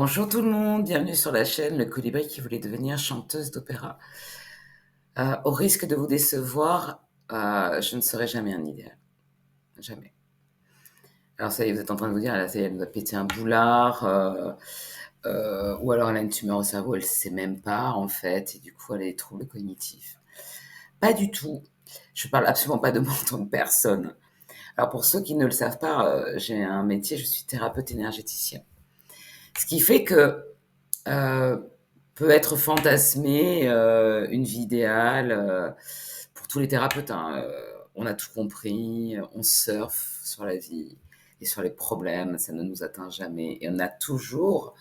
Bonjour tout le monde, bienvenue sur la chaîne Le Colibri qui voulait devenir chanteuse d'opéra. Au risque de vous décevoir, je ne serai jamais un idéal. Jamais. Alors ça y est, vous êtes en train de vous dire, là, ça y est, elle nous a pété un boulard, ou alors elle a une tumeur au cerveau, elle ne sait même pas en fait, et du coup elle a des troubles cognitifs. Pas du tout. Je parle absolument pas de moi en tant que personne. Alors pour ceux qui ne le savent pas, j'ai un métier, je suis thérapeute énergéticien. Ce qui fait que peut être fantasmée, une vie idéale, pour tous les thérapeutes, hein, on a tout compris, on surfe sur la vie et sur les problèmes, ça ne nous atteint jamais et on a toujours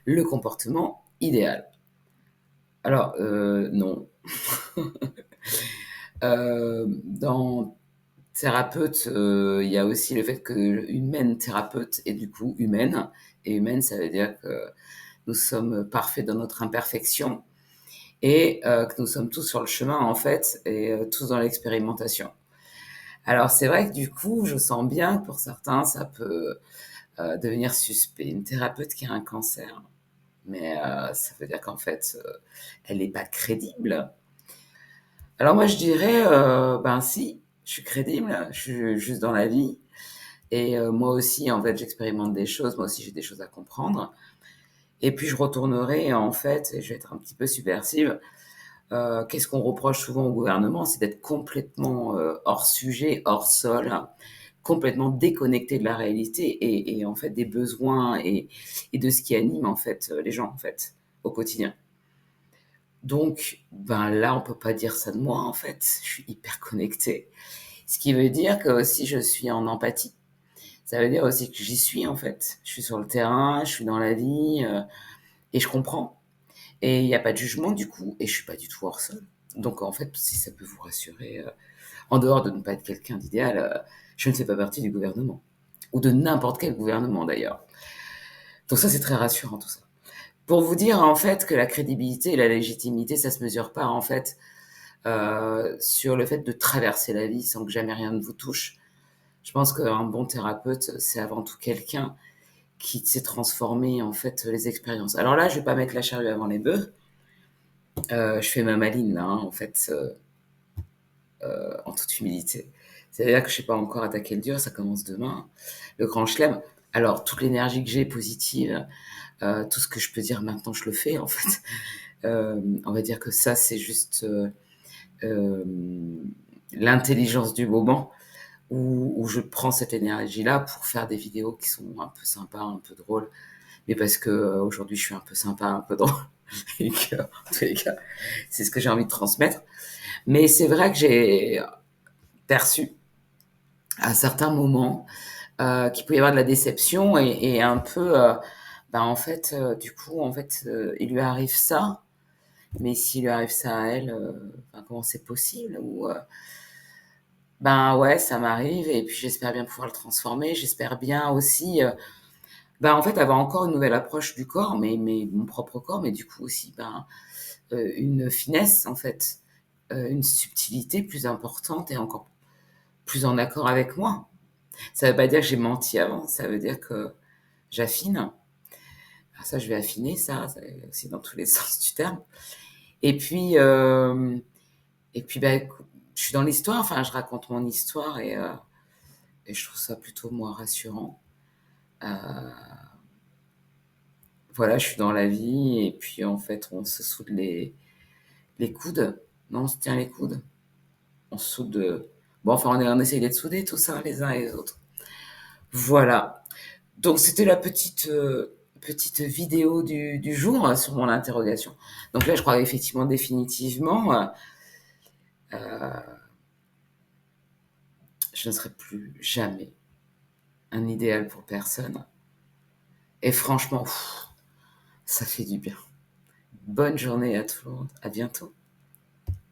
le comportement idéal. Alors, non. Dans thérapeute, il y a aussi le fait que humaine thérapeute est du coup humaine et humaine, ça veut dire que nous sommes parfaits dans notre imperfection et que nous sommes tous sur le chemin en fait et tous dans l'expérimentation. Alors c'est vrai que du coup, je sens bien que pour certains, ça peut devenir suspect. Une thérapeute qui a un cancer, mais ça veut dire qu'en fait, elle n'est pas crédible. Alors moi, je dirais, ben si, je suis crédible, je suis juste dans la vie. Et moi aussi, en fait, j'expérimente des choses, moi aussi j'ai des choses à comprendre. Et puis je retournerai en fait, et je vais être un petit peu subversive, qu'est-ce qu'on reproche souvent au gouvernement? C'est d'être complètement, hors sujet, hors sol, complètement déconnecté de la réalité et en fait des besoins et de ce qui anime en fait, les gens en fait, au quotidien. Donc, ben, là, on peut pas dire ça de moi en fait, je suis hyper connectée. Ce qui veut dire que aussi je suis en empathie. Ça veut dire aussi que j'y suis en fait. Je suis sur le terrain, je suis dans la vie, et je comprends. Et il y a pas de jugement du coup et je suis pas du tout hors sol. Donc en fait, si ça peut vous rassurer, en dehors de ne pas être quelqu'un d'idéal, je ne fais pas partie du gouvernement. Ou de n'importe quel gouvernement d'ailleurs. Donc ça, c'est très rassurant tout ça. Pour vous dire en fait que la crédibilité et la légitimité, ça se mesure pas en fait sur le fait de traverser la vie sans que jamais rien ne vous touche. Je pense qu'un bon thérapeute, c'est avant tout quelqu'un qui s'est transformé en fait les expériences. Alors là, je vais pas mettre la charrue avant les bœufs. Je fais ma maline là, hein, en fait, en toute humilité. C'est-à-dire que je sais pas encore attaquer le dur, ça commence demain. Le grand chelem. Alors toute l'énergie que j'ai positive, tout ce que je peux dire maintenant, je le fais en fait. On va dire que ça, c'est juste euh, l'intelligence du moment où je prends cette énergie-là pour faire des vidéos qui sont un peu sympas, un peu drôles, mais parce que aujourd'hui je suis un peu sympa, un peu drôle, et que, en tous les cas, c'est ce que j'ai envie de transmettre. Mais c'est vrai que j'ai perçu à certains moments qu'il peut y avoir de la déception et un peu, ben en fait, du coup, en fait, il lui arrive ça, mais s'il lui arrive ça à elle, ben, comment c'est possible? Ou ben ouais, ça m'arrive et puis j'espère bien pouvoir le transformer. J'espère bien aussi, ben en fait, avoir encore une nouvelle approche du corps, mais mon propre corps, mais du coup aussi, ben une finesse en fait, une subtilité plus importante et encore plus en accord avec moi. Ça veut pas dire que j'ai menti avant, ça veut dire que j'affine. Alors ça, je vais affiner ça, c'est aussi dans tous les sens du terme. Et puis, bah, je suis dans l'histoire, enfin, je raconte mon histoire et je trouve ça plutôt, moi, rassurant. Euh, voilà, je suis dans la vie et puis, en fait, on se soude les coudes. Non, on se tient les coudes. On se soude. Bon, enfin, on essaye d'être soudés, tout ça, les uns et les autres. Voilà. Donc c'était la petite vidéo du jour sur mon interrogation. Donc là, je crois effectivement définitivement, je ne serai plus jamais un idéal pour personne. Et franchement, ça fait du bien. Bonne journée à tout le monde. À bientôt.